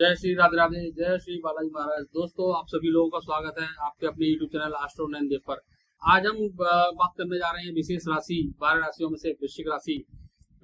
जय श्री राधे राधे, जय श्री बालाजी महाराज। दोस्तों, आप सभी लोगों का स्वागत है आपके अपने यूट्यूब चैनल एस्ट्रो 9 देव पर। आज हम बात करने जा रहे हैं विशेष राशि 12 राशियों में से वृश्चिक राशि।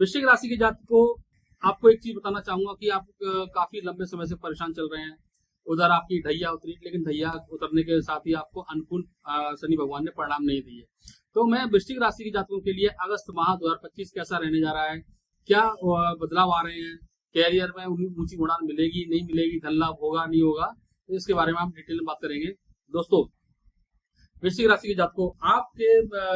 वृश्चिक राशि के जातक को आपको एक चीज बताना चाहूंगा कि आप काफी लंबे समय से परेशान चल रहे हैं। उधर आपकी ढैया उतरी, लेकिन ढैया उतरने के साथ ही आपको अनुकूल शनि भगवान ने परिणाम नहीं दिए। तो मैं वृश्चिक राशि के जातकों के लिए अगस्त माह 2025 कैसा रहने जा रहा है, क्या बदलाव आ रहे हैं, कैरियर में ऊंची उड़ान मिलेगी नहीं मिलेगी, धन लाभ होगा नहीं होगा, तो इसके बारे में हम डिटेल में बात करेंगे। दोस्तों, वृश्चिक राशि के जातकों, आपके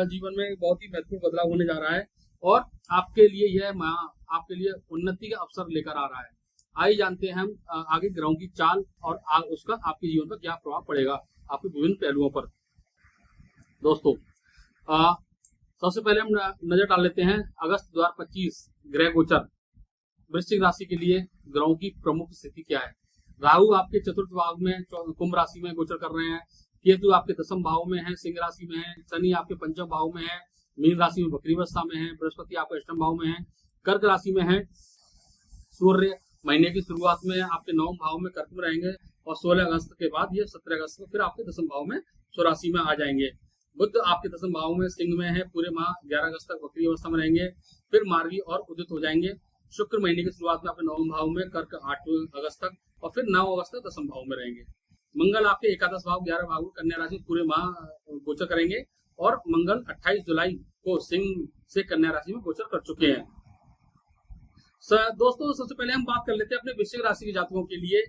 जीवन में बहुत ही महत्वपूर्ण बदलाव होने जा रहा है और आपके लिए यह माह आपके लिए उन्नति का अवसर लेकर आ रहा है। आइए जानते हैं हम आगे ग्रहों की चाल और उसका आपके जीवन पर क्या प्रभाव पड़ेगा, आपके विभिन्न पहलुओं पर। दोस्तों, सबसे पहले हम नजर डाल लेते हैं अगस्त 2025 ग्रह गोचर। वृश्चिक राशि के लिए ग्रहों की प्रमुख स्थिति क्या है। राहु आपके चतुर्थ भाव में कुंभ राशि में गोचर कर रहे हैं। केतु आपके दसम भाव में है, सिंह राशि में है। शनि आपके पंचम भाव में है, मीन राशि में वक्री अवस्था में है। बृहस्पति आपके अष्टम भाव में है, कर्क राशि में है। सूर्य महीने की शुरुआत में आपके नवम भाव में कर्क में रहेंगे और 16 अगस्त के बाद ये 17 अगस्त को फिर आपके दसम भाव में स्वराशि में आ जाएंगे। बुध आपके दसम भाव में सिंह में है, पूरे माह 11 अगस्त तक वक्री अवस्था में रहेंगे, फिर मार्गी और उदित हो जाएंगे। शुक्र महीने की शुरुआत में आपके नवम भाव में, कर्क 8 अगस्त तक और फिर 9 अगस्त तक दसम भाव में रहेंगे। मंगल आपके एकादश भाव 11 भाव कन्या राशि पूरे माह गोचर करेंगे और मंगल 28 जुलाई को सिंह से कन्या राशि में गोचर कर चुके हैं। दोस्तों, सबसे पहले हम बात कर लेते हैं अपने वृश्चिक राशि के जातकों के लिए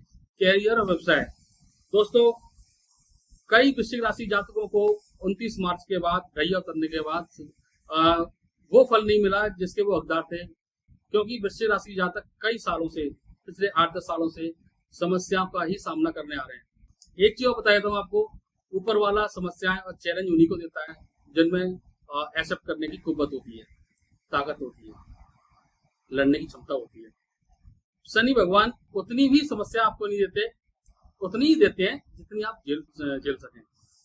कैरियर और व्यवसाय। दोस्तों, कई वृश्चिक राशि जातकों को 29 मार्च के बाद ढैया उतरने के बाद वो फल नहीं मिला जिसके वो हकदार थे, क्योंकि वृश्चिक राशि जातक कई सालों से, पिछले 8-10 सालों से समस्याओं का ही सामना करने आ रहे हैं। एक चीज और बता देता हूँ आपको, ऊपर वाला समस्याएं और चैलेंज उन्हीं को देता है जिनमें एक्सेप्ट करने की कुव्वत होती है, ताकत होती है, लड़ने की क्षमता होती है। शनि भगवान उतनी भी समस्या आपको नहीं देते, उतनी ही देते हैं जितनी आप झेल सकें।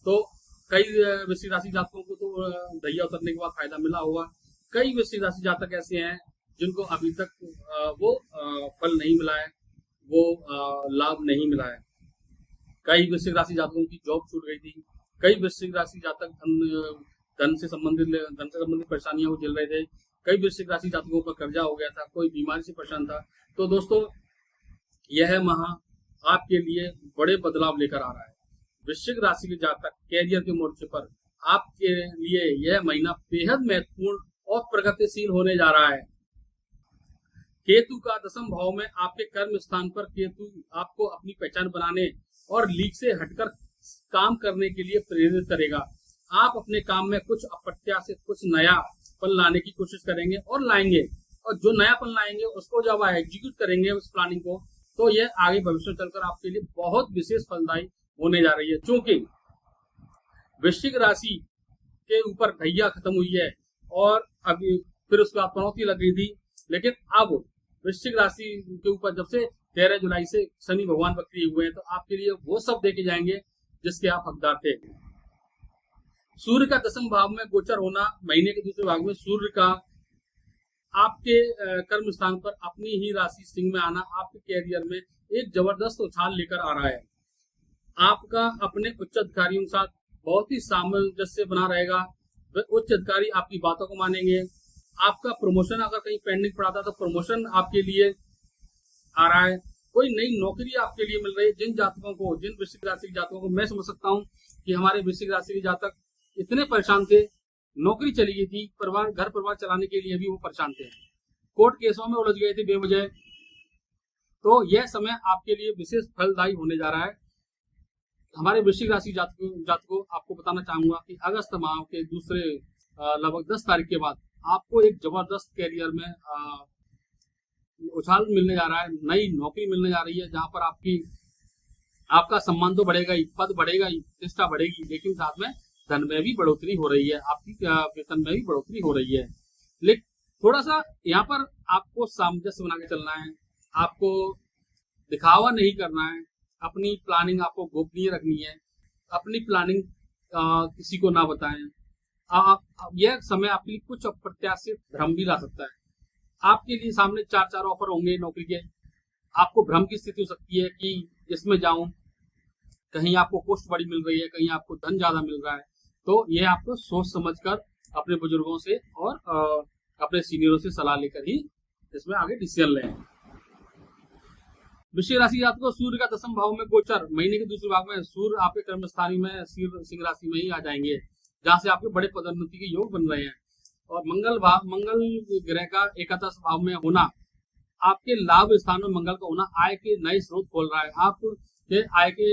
तो कई वृश्चिक राशि जातकों को तो ढैया उतरने के बाद फायदा मिला होगा। कई वृश्चिक राशि जातक ऐसे हैं जिनको अभी तक वो फल नहीं मिला है, वो लाभ नहीं मिला है। कई वृश्चिक राशि जातकों की जॉब छूट गई थी। कई वृश्चिक राशि जातक धन से संबंधित परेशानियां वो झेल रहे थे। कई वृश्चिक राशि जातकों पर कर्जा हो गया था, कोई बीमारी से परेशान था। तो दोस्तों, यह माह आपके लिए बड़े बदलाव लेकर आ रहा है। वृश्चिक राशि के जातक कैरियर के मोर्चे पर आपके लिए यह महीना बेहद महत्वपूर्ण और प्रगतिशील होने जा रहा है। केतु का दसम भाव में आपके कर्म स्थान पर केतु आपको अपनी पहचान बनाने और लीक से हटकर काम करने के लिए प्रेरित करेगा। आप अपने काम में कुछ अप्रत्याशित, कुछ नयापन लाने की कोशिश करेंगे और लाएंगे, और जो नयापन लाएंगे उसको जब आप एग्जीक्यूट करेंगे उस प्लानिंग को, तो यह आगे भविष्य में चलकर आपके लिए बहुत विशेष फलदायी होने जा रही है। क्योंकि वृश्चिक राशि के ऊपर ढैया खत्म हुई है और अभी फिर उसके बाद पनौती लग गई थी, लेकिन अब वृश्चिक राशि के ऊपर जब से 13 जुलाई से शनि भगवान वक्री हुए हैं, तो आपके लिए वो सब देके जाएंगे जिसके आप हकदार थे। सूर्य का दसम भाव में गोचर होना, महीने के दूसरे भाग में सूर्य का आपके कर्म स्थान पर अपनी ही राशि सिंह में आना आपके कैरियर में एक जबरदस्त उछाल लेकर आ रहा है। आपका अपने उच्च अधिकारियों के साथ बहुत ही सामंजस्य बना रहेगा। वे उच्च अधिकारी आपकी बातों को मानेंगे। आपका प्रमोशन अगर कहीं पेंडिंग पड़ा था तो प्रमोशन आपके लिए आ रहा है। कोई नई नौकरी आपके लिए मिल रही है। जिन जातकों को, जिन वृश्चिक राशि के जातकों को, मैं समझ सकता हूँ कि हमारे वृश्चिक राशि के जातक इतने परेशान थे, नौकरी चली गई थी, घर परिवार चलाने के लिए भी वो परेशान थे, कोर्ट केसों में उलझ गए थे बेवजह। तो यह समय आपके लिए विशेष फलदायी होने जा रहा है। हमारे वृश्चिक राशि जातकों आपको बताना चाहूंगा कि अगस्त माह के दूसरे लगभग 10 तारीख के बाद आपको एक जबरदस्त कैरियर में उछाल मिलने जा रहा है। नई नौकरी मिलने जा रही है जहां पर आपका सम्मान तो बढ़ेगा ही, पद बढ़ेगा ही, प्रतिष्ठा बढ़ेगी, लेकिन साथ में धन में भी बढ़ोतरी हो रही है, आपकी वेतन में भी बढ़ोतरी हो रही है। लेकिन थोड़ा सा यहाँ पर आपको सामंजस्य बना के चलना है, आपको दिखावा नहीं करना है, अपनी प्लानिंग आपको गोपनीय रखनी है, अपनी प्लानिंग किसी को ना बताएं। यह समय आपके लिए कुछ अप्रत्याशित भ्रम भी ला सकता है। आपके लिए सामने 4 ऑफर होंगे नौकरी के, आपको भ्रम की स्थिति हो सकती है कि इसमें जाऊं, कहीं आपको पोस्ट बड़ी मिल रही है, कहीं आपको धन ज्यादा मिल रहा है। तो ये आपको सोच समझकर अपने बुजुर्गों से और अपने सीनियरों से सलाह लेकर ही इसमें आगे डिसीजन लें। वृश्चिक राशि जातकों को सूर्य का 10वें भाव में गोचर, महीने के दूसरे भाग में सूर्य आपके कर्मस्थानी में सिंह राशि में ही आ जाएंगे, जहां से आपके बड़े पदोन्नति के योग बन रहे हैं। और मंगल ग्रह का 11वें भाव में होना, आपके लाभ स्थान में मंगल का होना आय के नए स्रोत खोल रहा है। आपके आय के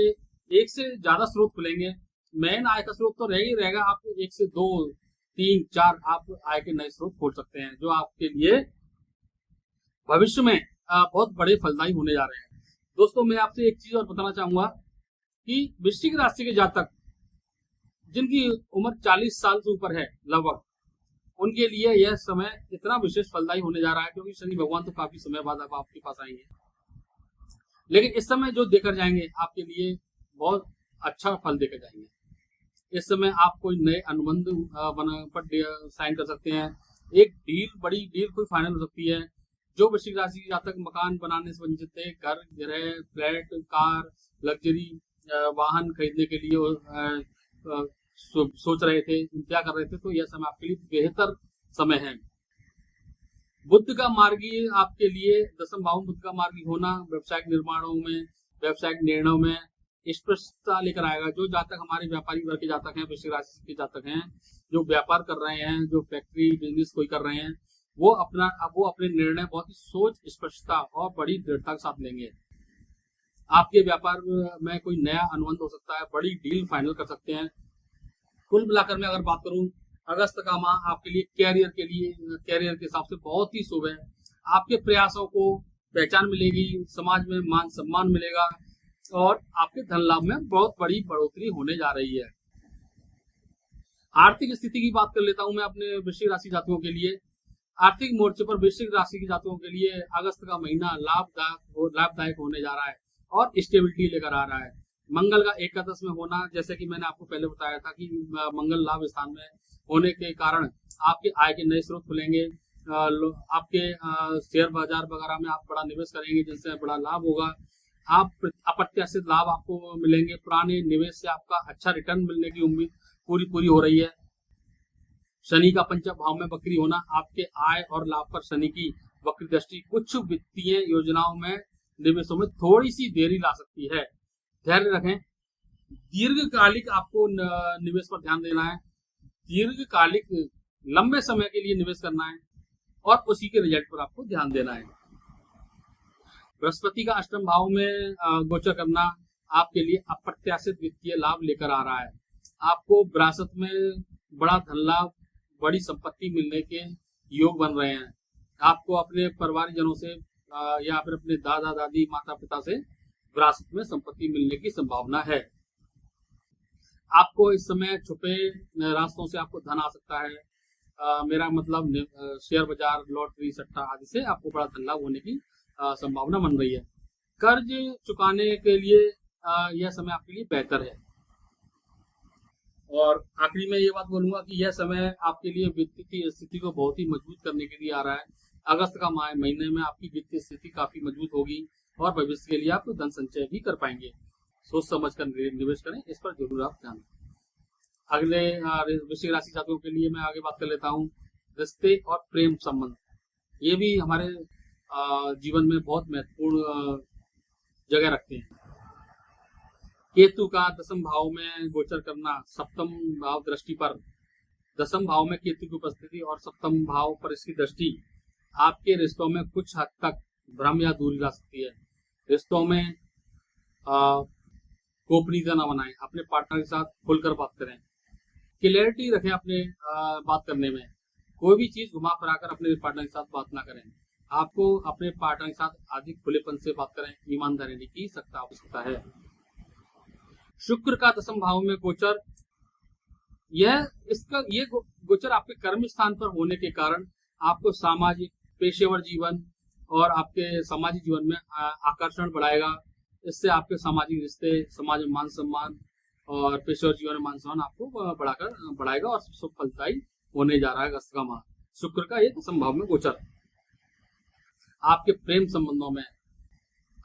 एक से ज्यादा स्रोत खुलेंगे। मेन आय का स्रोत तो रह ही रहेगा, आप एक से 2, 3, 4 आप आय के नए स्रोत खोल सकते हैं, जो आपके लिए भविष्य में बहुत बड़े फलदायी होने जा रहे हैं। दोस्तों, मैं आपसे एक चीज और बताना चाहूंगा कि वृश्चिक राशि के जातक जिनकी उम्र 40 साल से ऊपर है लगभग, उनके लिए यह समय इतना विशेष फलदायी होने जा रहा है, क्योंकि शनि भगवान तो काफी समय बाद अब आपके पास आएंगे। लेकिन इस समय जो देकर जाएंगे आपके लिए बहुत अच्छा फल देकर जाएंगे। इस समय आप कोई नए अनुबंध पर साइन कर सकते हैं। एक बड़ी डील कोई फाइनल हो सकती है। जो वृश्चिक राशि के जातक मकान बनाने से वंचित थे, घर, गृह, फ्लैट, कार, लग्जरी वाहन खरीदने के लिए सोच रहे थे, इंतजार कर रहे थे, तो यह समय आपके लिए बेहतर समय है। बुध का मार्गी आपके लिए 10वें भाव में बुध का मार्गी होना व्यवसायिक निर्माणों में, व्यवसायिक निर्णयों में स्पष्टता लेकर आएगा। जो जातक हमारे व्यापारी वर्ग के जातक हैं, वृश्चिक राशि के जातक हैं, जो व्यापार कर रहे हैं, जो फैक्ट्री बिजनेस कोई कर रहे हैं, वो अपने निर्णय बहुत ही सोच, स्पष्टता और बड़ी दृढ़ता के साथ लेंगे। आपके व्यापार में कोई नया अनुबंध हो सकता है, बड़ी डील फाइनल कर सकते हैं। कुल मिलाकर मैं अगर बात करूं, अगस्त का माह आपके लिए कैरियर के हिसाब से बहुत ही शुभ है। आपके प्रयासों को पहचान मिलेगी, समाज में मान सम्मान मिलेगा और आपके धन लाभ में बहुत बड़ी बढ़ोतरी होने जा रही है। आर्थिक स्थिति की बात कर लेता हूं मैं अपने वृश्चिक राशि जातकों के लिए। आर्थिक मोर्चे पर वृश्चिक राशि के जातकों के लिए अगस्त का महीना लाभदायक होने जा रहा है और स्टेबिलिटी लेकर आ रहा है। मंगल का 11 में होना, जैसे कि मैंने आपको पहले बताया था कि मंगल लाभ स्थान में होने के कारण आपके आय के नए स्रोत खुलेंगे। आपके शेयर बाजार वगैरह में आप बड़ा निवेश करेंगे, जिससे बड़ा लाभ होगा। आप अप्रत्याशित लाभ आपको मिलेंगे। पुराने निवेश से आपका अच्छा रिटर्न मिलने की उम्मीद पूरी हो रही है। शनि का 5वें भाव में वक्री होना, आपके आय और लाभ पर शनि की वक्री दृष्टि कुछ वित्तीय योजनाओं में, निवेशों में थोड़ी सी देरी ला सकती है। धैर्य रखें। दीर्घकालिक आपको निवेश पर ध्यान देना है। दीर्घकालिक लंबे समय के लिए निवेश करना है और उसी के रिजल्ट पर आपको ध्यान देना है। बृहस्पति का 8वें भाव में गोचर करना आपके लिए अप्रत्याशित वित्तीय लाभ लेकर आ रहा है। आपको विरासत में बड़ा धन लाभ, बड़ी संपत्ति मिलने के योग बन रहे हैं। आपको अपने परिवारजनों से या फिर अपने दादा दादी माता पिता से विरासत में संपत्ति मिलने की संभावना है। आपको इस समय छुपे रास्तों से आपको धन आ सकता है। मेरा मतलब शेयर बाजार, लॉटरी, सट्टा आदि से आपको बड़ा धन लाभ होने की संभावना बन रही है। कर्ज चुकाने के लिए यह समय आपके लिए बेहतर है। और आखिरी में ये बात बोलूंगा कि यह समय आपके लिए वित्तीय स्थिति को बहुत ही मजबूत करने के लिए आ रहा है। अगस्त का महीने में आपकी वित्तीय स्थिति काफी मजबूत होगी और भविष्य के लिए आप धन संचय भी कर पाएंगे। सोच समझ कर निवेश करें, इस पर जरूर आप ध्यान दें। अगले वृश्चिक राशि जातकों के लिए मैं आगे बात कर लेता हूँ। रिश्ते और प्रेम संबंध, ये भी हमारे जीवन में बहुत महत्वपूर्ण जगह रखते हैं। केतु का 10वें भाव में गोचर करना, 7वें भाव दृष्टि पर, 10वें भाव में केतु की उपस्थिति और 7वें भाव पर इसकी दृष्टि आपके रिश्तों में कुछ हद तक भ्रम या दूरी ला सकती है। रिश्तों में गोपनीयता न बनाएं, अपने पार्टनर के साथ खुलकर बात करें, क्लियरिटी रखें अपने बात करने में। कोई भी चीज घुमा फिरा कर अपने पार्टनर के साथ बात ना करें। आपको अपने पार्टनर के साथ अधिक खुलेपन से बात करें, ईमानदारी की आवश्यकता है। शुक्र का 10वें भाव में गोचर, ये गोचर आपके कर्म स्थान पर होने के कारण आपको सामाजिक, पेशेवर जीवन और आपके सामाजिक जीवन में आकर्षण बढ़ाएगा। इससे आपके सामाजिक रिश्ते, समाज में मान सम्मान और पेशेवर जीवन में मान सम्मान आपको बढ़ाएगा और शुभ फलदायी होने जा रहा है अगस्त का माह। शुक्र का ये 10वें भाव में गोचर आपके प्रेम संबंधों में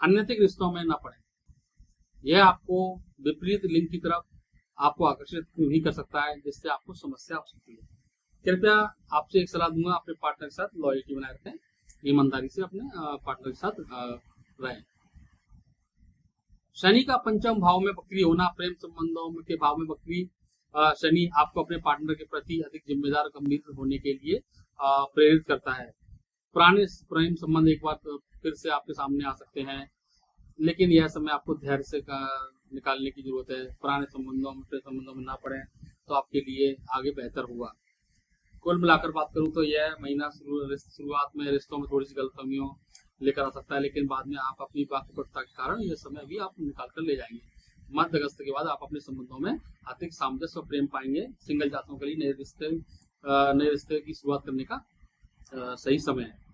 अनैतिक रिश्तों में न पड़े। यह आपको विपरीत लिंग की तरफ आपको आकर्षित भी कर सकता है, जिससे आपको समस्या हो सकती है। कृपया आपसे एक सलाह दूंगा, अपने पार्टनर के साथ लॉयल्टी बनाए रखें, ईमानदारी से अपने पार्टनर के साथ रहें। शनि का पंचम भाव में वक्री होना, प्रेम संबंधों के भाव में वक्री शनि आपको अपने पार्टनर के प्रति अधिक जिम्मेदार गंभीर होने के लिए प्रेरित करता है। पुराने प्रेम संबंध एक बार फिर से आपके सामने आ सकते हैं, लेकिन यह समय आपको धैर्य से निकालने की जरूरत है। पुराने संबंधों में ना पड़े तो आपके लिए आगे बेहतर होगा। कुल मिलाकर बात करूं तो यह महीना शुरुआत में रिश्तों में थोड़ी सी गलतफहमियों लेकर आ सकता है, लेकिन बाद में आप अपनी वाक्पटुता के कारण यह समय भी आप निकाल कर ले जाएंगे। मध्य अगस्त के बाद आप अपने संबंधों में आर्थिक सामंजस्य और प्रेम पाएंगे। सिंगल जातकों के लिए नए रिश्ते की शुरुआत करने का सही समय है।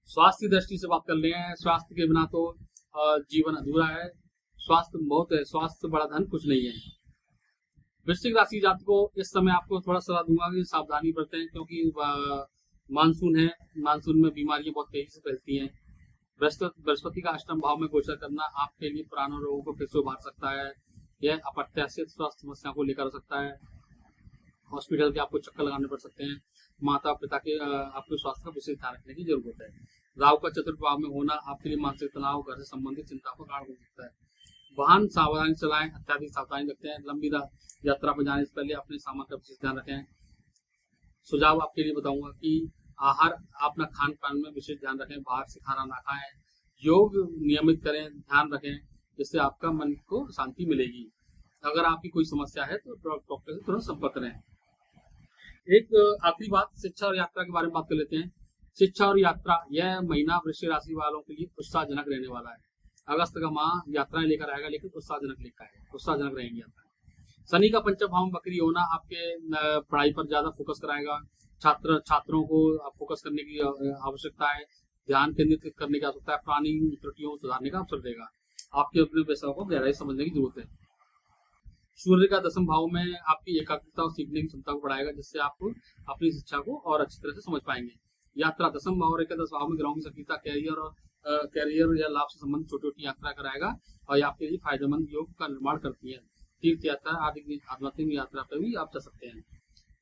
स्वास्थ्य की दृष्टि से बात कर रहे हैं। स्वास्थ्य के बिना तो जीवन अधूरा है। स्वास्थ्य बहुत है, स्वास्थ्य से बड़ा धन कुछ नहीं है। वृश्चिक राशि जातकों, इस समय आपको थोड़ा सलाह दूंगा कि सावधानी बरतें, क्योंकि मानसून है। मानसून में बीमारियां बहुत तेजी से फैलती हैं। बृहस्पति का अष्टम भाव में गोचर करना आपके लिए पुराने रोगों को फिर से उभार सकता है। यह अप्रत्याशित स्वास्थ्य समस्या को लेकर आ सकता है। हॉस्पिटल के आपको चक्कर लगाने पड़ सकते हैं। माता पिता के आपके स्वास्थ्य का विशेष ध्यान रखने की जरूरत है। राहु का चतुर्थ भाव में होना आपके लिए मानसिक तनाव, घर से संबंधित चिंता का कारण हो सकता है। वाहन सावधानी चलाएं, अत्याधिक सावधानी रखते हैं। लंबी यात्रा पर जाने से पहले अपने सामान का विशेष ध्यान रखें। सुझाव आपके लिए बताऊंगा कि आहार, अपना खान पान में विशेष ध्यान रखें। बाहर से खाना ना खाएं। योग नियमित करें, ध्यान रखें, जिससे आपका मन को शांति मिलेगी। अगर आपकी कोई समस्या है तो डॉक्टर से तुरंत संपर्क करें। एक आखिरी बात, शिक्षा और यात्रा के बारे में बात कर लेते हैं। शिक्षा और यात्रा, यह महीना वृश्चिक राशि वालों के लिए उत्साहजनक रहने वाला है। अगस्त का माह यात्राएं लेकर आएगा, लेकिन उत्साहजनक रहेंगी यात्राएं। शनि का पंचम भाव में वक्री होना आपके पढ़ाई पर ज्यादा फोकस कराएगा। छात्रों को फोकस करने की आवश्यकता है, ध्यान केंद्रित करने की आवश्यकता है। पुरानी त्रुटियों को सुधारने का अवसर देगा। आपके अपने विषयों को गहराई समझने की जरूरत है। सूर्य का दसम भाव में आपकी एकाग्रता और सीखने की क्षमता को बढ़ाएगा, जिससे आप अपनी शिक्षा को और अच्छी तरह से समझ पाएंगे। यात्रा दसम भाव और एकादश भाव में ग्रहों की सक्रियता कैरियर या लाभ से संबंधित छोटी छोटी यात्रा कराएगा और ये आपके लिए फायदेमंद योग का निर्माण करती है। तीर्थ यात्रा, आध्यात्मिक यात्रा पर भी आप जा सकते हैं।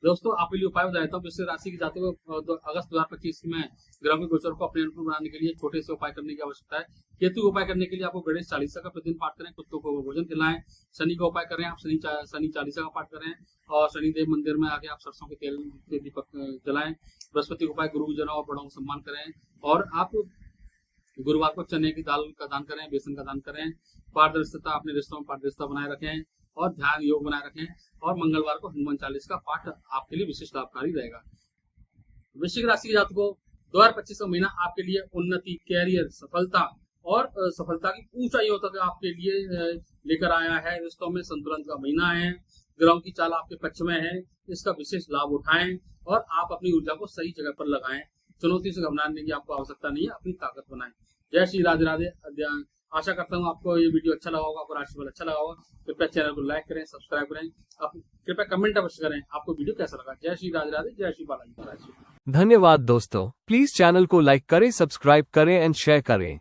दोस्तों, आपके लिए उपाय बताता हूँ। वृश्चिक राशि के जातकों को अगस्त 2025 में ग्रहों के गोचर को अपने अनुकूल बनाने के लिए छोटे से उपाय करने की आवश्यकता है। केतु को उपाय करने के लिए आपको गणेश चालीसा का प्रतिदिन पाठ करें, कुत्तों को भोजन खिलाएं। शनि का उपाय करें, आप शनि चालीसा का पाठ करें और शनिदेव मंदिर में आके आप सरसों के तेल के दीपक जलाएं। बृहस्पति का उपाय, गुरुजनों और बड़ों को सम्मान करें और आप गुरुवार को चने की दाल का दान करें, बेसन का दान करें। पारदर्शिता, अपने रिश्तों में पारदर्शिता बनाए रखें और ध्यान योग बनाए रखें। और मंगलवार को हनुमान चालीसा का पाठ आपके लिए विशेष लाभकारी रहेगा। वृश्चिक राशि के जातकों, 2025 का महीना आपके लिए उन्नति, कैरियर, सफलता और सफलता की ऊंचाइयों तक आपके लिए लेकर आया है। रिश्तों में संतुलन का महीना है। ग्रहों की चाल आपके पक्ष में है। इसका विशेष लाभ उठाएं और आप अपनी ऊर्जा को सही जगह पर लगाएं। चुनौती से घबराने की आपको आवश्यकता नहीं है, अपनी ताकत बनाएं। जय श्री राधे राधे। आशा करता हूँ आपको ये वीडियो अच्छा लगा होगा, आपको राशिफल अच्छा लगा होगा। कृपया चैनल को लाइक करें, सब्सक्राइब करें। आप कृपया कमेंट अवश्य करें, आपको वीडियो कैसा लगा। जय श्री राधे राधे, जय श्री बालाजी महाराज। धन्यवाद दोस्तों, प्लीज चैनल को लाइक करें, सब्सक्राइब करें एंड शेयर करें।